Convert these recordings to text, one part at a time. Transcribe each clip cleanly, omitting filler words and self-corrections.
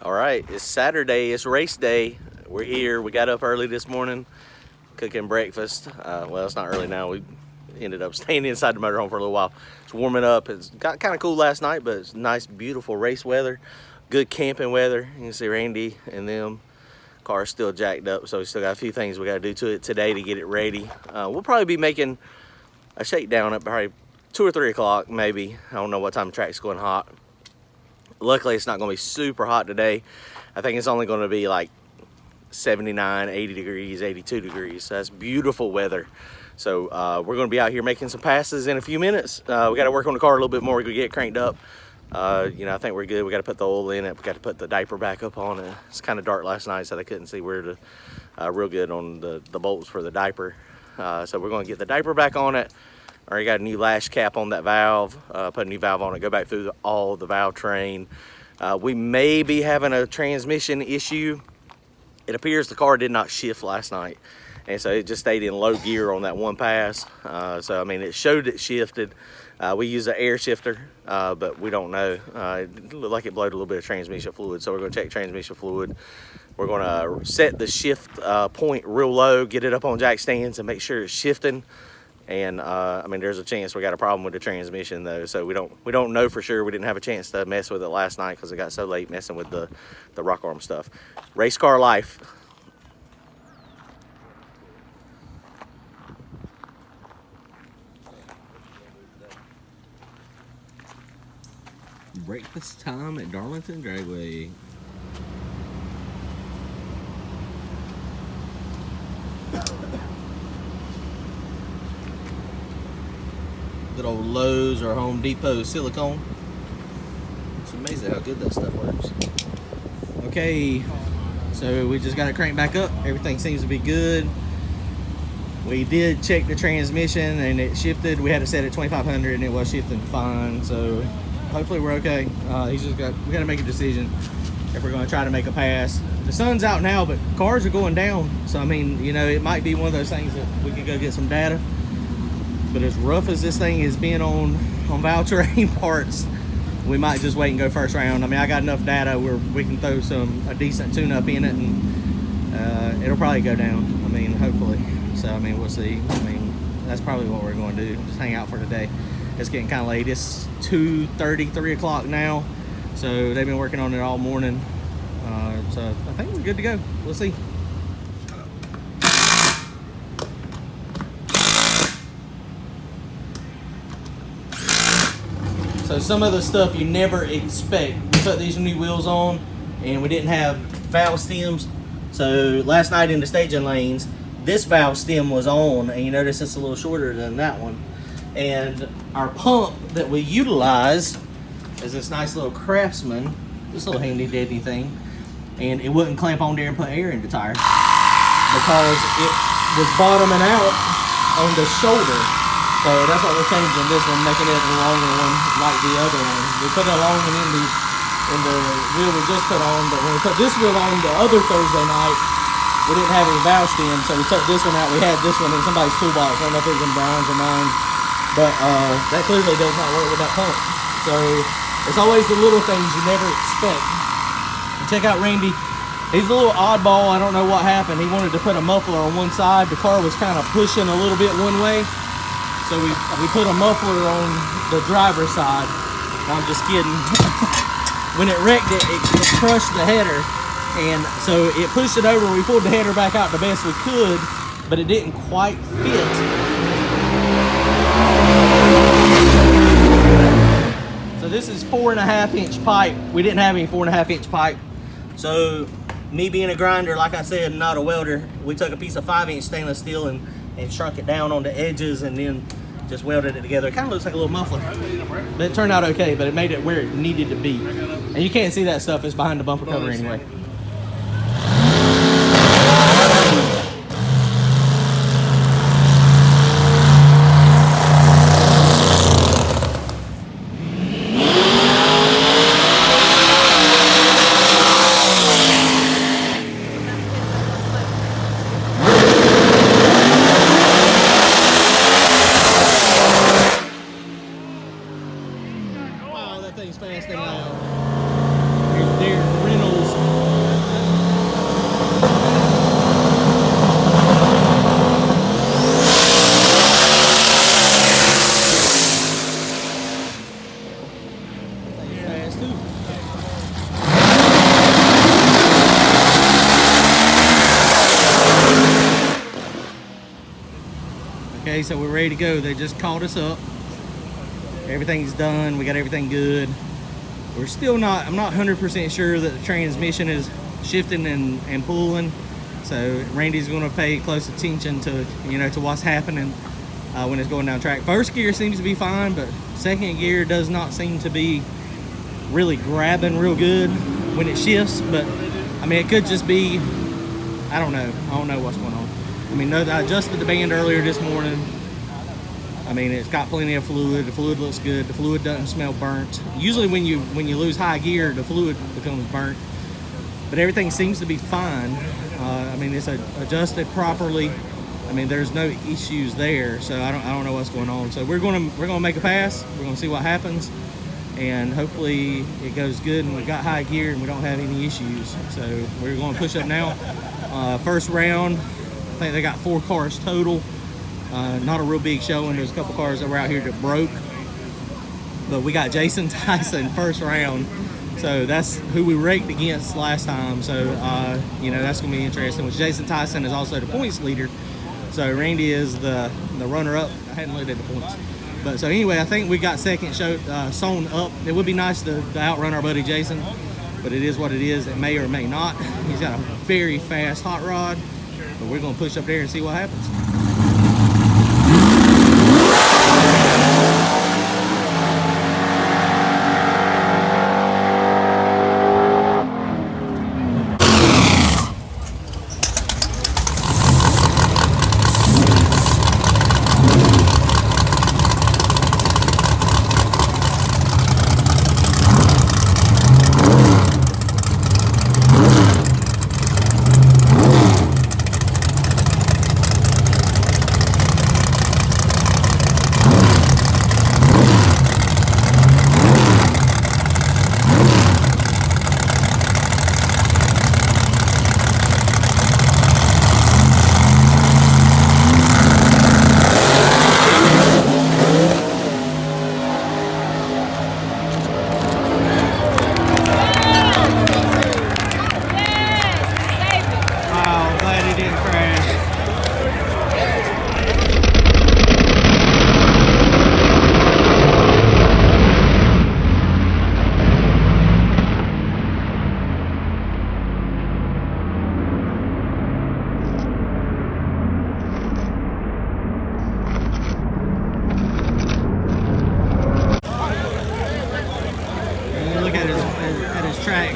All right, it's Saturday, it's race day. We're here, we got up early this morning, cooking breakfast. Well, it's not early now, we ended up staying inside the motorhome for a little while. It's warming up, it's got kind of cool last night, but it's nice, beautiful race weather, good camping weather. You can see Randy and them. Car's still jacked up, so we still got a few things we gotta do to it today to get it ready. We'll probably be making a shakedown at probably 2 or 3 o'clock, maybe. I don't know what time the track's going hot. Luckily, it's not going to be super hot today. I think it's only going to be like 79, 80 degrees, 82 degrees. So that's beautiful weather. So we're going to be out here making some passes in a few minutes. We got to work on the car a little bit more. We can get it cranked up. You know, I think we're good. We got to put the oil in it. We got to put the diaper back up on it. It's kind of dark last night, so they couldn't see where to real good on the bolts for the diaper. So we're going to get the diaper back on it. Already got a new lash cap on that valve, put a new valve on it, go back through all the valve train. We may be having a transmission issue. It appears the car did not shift last night, and so it just stayed in low gear on that one pass. So I mean, it showed it shifted. We use an air shifter, but we don't know. It looked like it blowed a little bit of transmission fluid, so we're going to check transmission fluid. We're going to set the shift point real low, get it up on jack stands, and make sure it's shifting. And I mean, there's a chance we got a problem with the transmission though, so we don't know for sure. We didn't have a chance to mess with it last night because it got so late messing with the rock arm stuff. Race car life. Breakfast time at Darlington Dragway. Good old Lowe's or Home Depot silicone. It's amazing how good that stuff works. Okay, so we just got it cranked back up. Everything seems to be good. We did check the transmission and it shifted. We had it set at 2500 and it was shifting fine. So hopefully we're okay. We got to make a decision if we're going to try to make a pass. The sun's out now, but cars are going down. So I mean, you know, it might be one of those things that we could go get some data. But as rough as this thing has been on valve train parts, we might just wait and go first round. I mean, I got enough data where we can throw a decent tune-up in it, and it'll probably go down. I mean, hopefully. So, I mean, we'll see. I mean, that's probably what we're going to do. Just hang out for today. It's getting kind of late. It's 2:30, 3 o'clock now. So they've been working on it all morning. So I think we're good to go. We'll see. So some of the stuff you never expect. We put these new wheels on and we didn't have valve stems. So last night in the staging lanes, this valve stem was on, and you notice it's a little shorter than that one. And our pump that we utilize is this nice little Craftsman, this little handy dandy thing. And it wouldn't clamp on there and put air in the tire because it was bottoming out on the shoulder. So that's what we're changing this one, making it a longer one like the other one. We put a long one in the wheel we just put on, but when we put this wheel on the other Thursday night, we didn't have any valve stem, so we took this one out. We had this one in somebody's toolbox. I don't know if it was in Brian's or mine, but that clearly does not work with that pump. So it's always the little things you never expect. And check out Randy. He's a little oddball. I don't know what happened. He wanted to put a muffler on one side. The car was kind of pushing a little bit one way. So we put a muffler on the driver's side. I'm just kidding. When it wrecked it crushed the header. And so it pushed it over. We pulled the header back out the best we could, but it didn't quite fit. So this is 4.5 inch pipe. We didn't have any 4.5 inch pipe. So me being a grinder, like I said, not a welder, we took a piece of 5 inch stainless steel and shrunk it down on the edges and then just welded it together. It kind of looks like a little muffler, but it turned out okay, but it made it where it needed to be. And you can't see that stuff, it's behind the bumper cover anyway. Thing's fast thing now. Here's Derek Reynolds Okay, so we're ready to go. They just called us up. Everything's done. We got everything good. We're still not, I'm not 100% sure that the transmission is shifting and pulling. So Randy's going to pay close attention to, you know, to what's happening when it's going down track. First gear seems to be fine, but second gear does not seem to be really grabbing real good when it shifts. But I mean, it could just be, I don't know what's going on. I mean, I adjusted the band earlier this morning. I mean, it's got plenty of fluid. The fluid looks good. The fluid doesn't smell burnt. Usually when you lose high gear, the fluid becomes burnt. But everything seems to be fine. I mean, it's adjusted properly. I mean, there's no issues there. So I don't know what's going on. So we're gonna make a pass. We're gonna see what happens, and hopefully it goes good. And we got high gear and we don't have any issues. So we're going to push up now. First round, I think they got 4 cars total. Not a real big showing. There's a couple cars that were out here that broke, but we got Jason Tyson first round, so that's who we raked against last time. So you know, that's gonna be interesting. Which Jason Tyson is also the points leader, so Randy is the runner-up. I hadn't looked at the points, but so anyway, I think we got second sewn up. It would be nice to outrun our buddy Jason, but it is what it is. It may or may not. He's got a very fast hot rod, but we're gonna push up there and see what happens.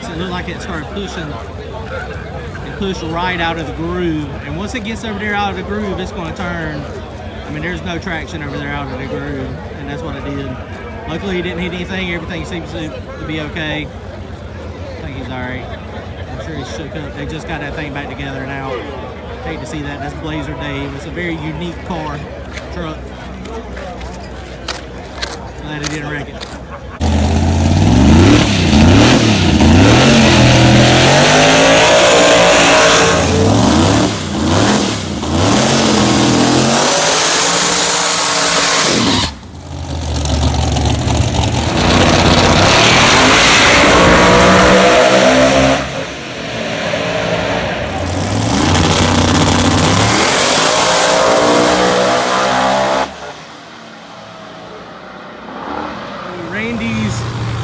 It looked like it started pushing. It pushed right out of the groove, and once it gets over there out of the groove, it's going to turn. I mean, there's no traction over there out of the groove, and that's what it did. Luckily, he didn't hit anything. Everything seems to be okay. I think he's all right. I'm sure he's shook up. They just got that thing back together now. Hate to see that. That's Blazer Dave. It's a very unique car, truck. Glad he didn't wreck it.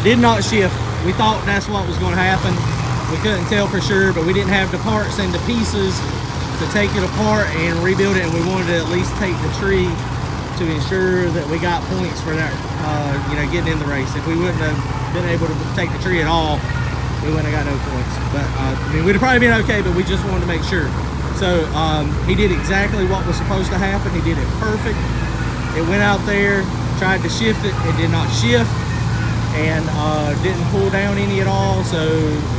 Did not shift. We thought that's what was going to happen. We couldn't tell for sure, but we didn't have the parts and the pieces to take it apart and rebuild it, and we wanted to at least take the tree to ensure that we got points for that, you know, getting in the race. If we wouldn't have been able to take the tree at all, we wouldn't have got no points. But I mean, we'd have probably been okay, but we just wanted to make sure. So he did exactly what was supposed to happen. He did it perfect. It went out there, tried to shift it. It did not shift, and didn't pull down any at all, so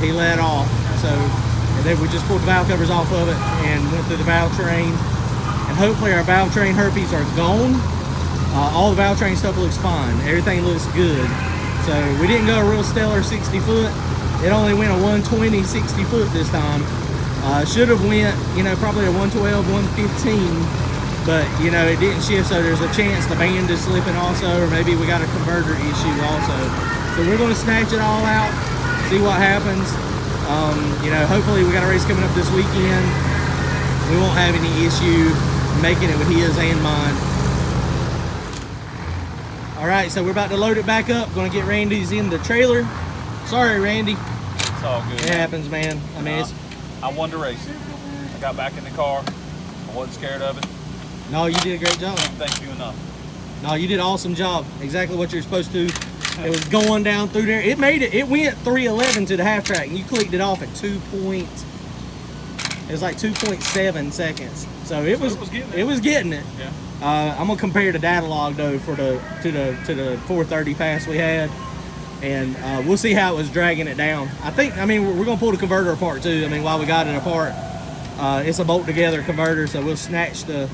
he let off. So, and then we just pulled the valve covers off of it and went through the valve train, and hopefully our valve train herpes are gone. All the valve train stuff looks fine. Everything looks good. So we didn't go a real stellar 60 foot. It only went a 120 60 foot this time. Should have went, you know, probably a 112 115. But, you know, it didn't shift, so there's a chance the band is slipping also, or maybe we got a converter issue also. So we're going to snatch it all out, see what happens. You know, hopefully we got a race coming up this weekend. We won't have any issue making it with his and mine. All right, so we're about to load it back up. Going to get Randy's in the trailer. Sorry, Randy. It's all good. It happens, man. I mean, it's... I won the race. I got back in the car. I wasn't scared of it. No, you did a great job. Thank you enough. No, you did an awesome job. Exactly what you're supposed to. It was going down through there. It made it. It went 311 to the half track, and you clicked it off at 2. It was like 2.7 seconds. So it was getting it. Yeah. I'm gonna compare the data log though to the 430 pass we had, and we'll see how it was dragging it down. I mean, we're gonna pull the converter apart too. I mean, while we got it apart, it's a bolt together converter, so we'll snatch the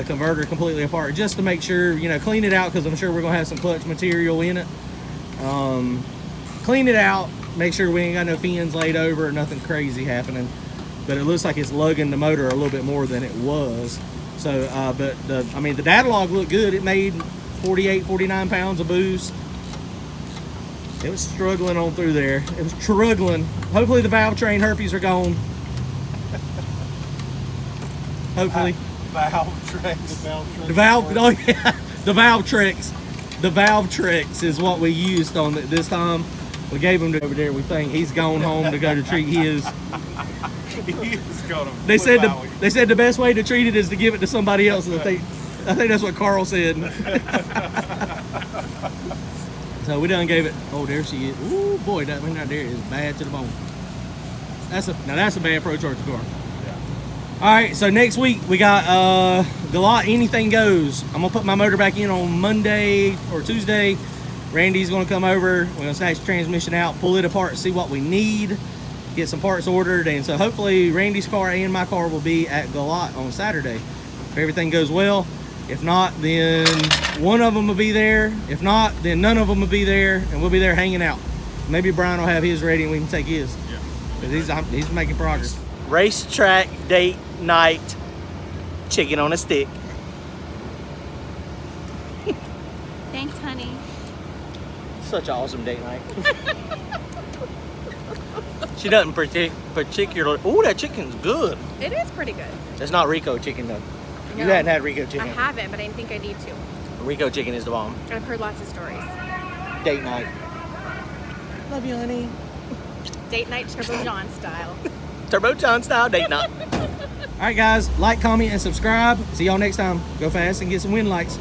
converter completely apart just to make sure, you know, clean it out, because I'm sure we're gonna have some clutch material in it. Clean it out, make sure we ain't got no fins laid over or nothing crazy happening. But it looks like it's lugging the motor a little bit more than it was. So, but I mean, the data log looked good. It made 48, 49 pounds of boost. It was struggling on through there. It was struggling. Hopefully the valve train herpes are gone. Hopefully. Valve tricks. The valve, oh yeah, the valve tricks. The valve tricks is what we used on it this time. We gave him to over there. We think he's gone home to go to treat his. They said the best way to treat it is to give it to somebody else. I think that's what Carl said. So we done gave it. Oh, there she is. Ooh, boy, that one right there is bad to the bone. That's a bad Procharged car. Yeah. All right, so next week we got Galot Anything Goes. I'm gonna put my motor back in on Monday or Tuesday. Randy's gonna come over. We're gonna snatch the transmission out, pull it apart, see what we need, get some parts ordered, and so hopefully Randy's car and my car will be at Galot on Saturday. If everything goes well. If not, then one of them will be there. If not, then none of them will be there, and we'll be there hanging out. Maybe Brian will have his ready and we can take his. Yeah. Because he's making progress. Racetrack date night, chicken on a stick. Thanks, honey. Such an awesome date night. She doesn't particularly. Oh, that chicken's good. It is pretty good. It's not Rico chicken though. No, You hadn't had Rico chicken. I haven't, but I think I need to. Rico chicken is the bomb. I've heard lots of stories. Date night. Love you, honey. Date night Turbo John style. Turbo John style date night. All right, guys, like, comment, and subscribe. See y'all next time. Go fast and get some win likes.